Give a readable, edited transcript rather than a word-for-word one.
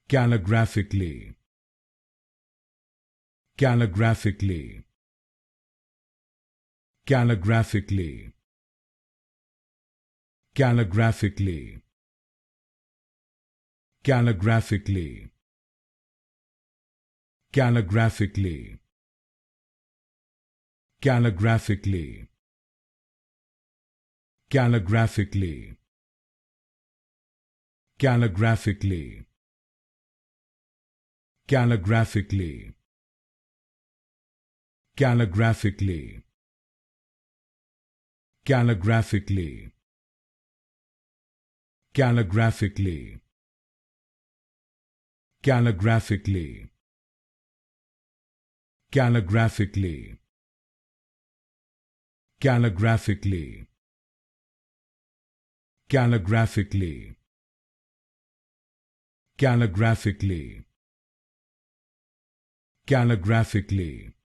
Calligraphically. Calligraphically. Calligraphically. Calligraphically. Calligraphically. Calligraphically. Calligraphically. Calligraphically. Calligraphically. Calligraphically. Calligraphically. Calligraphically. Calligraphically. Calligraphically. Calligraphically. Calligraphically. Calligraphically. Calligraphically. Calligraphically.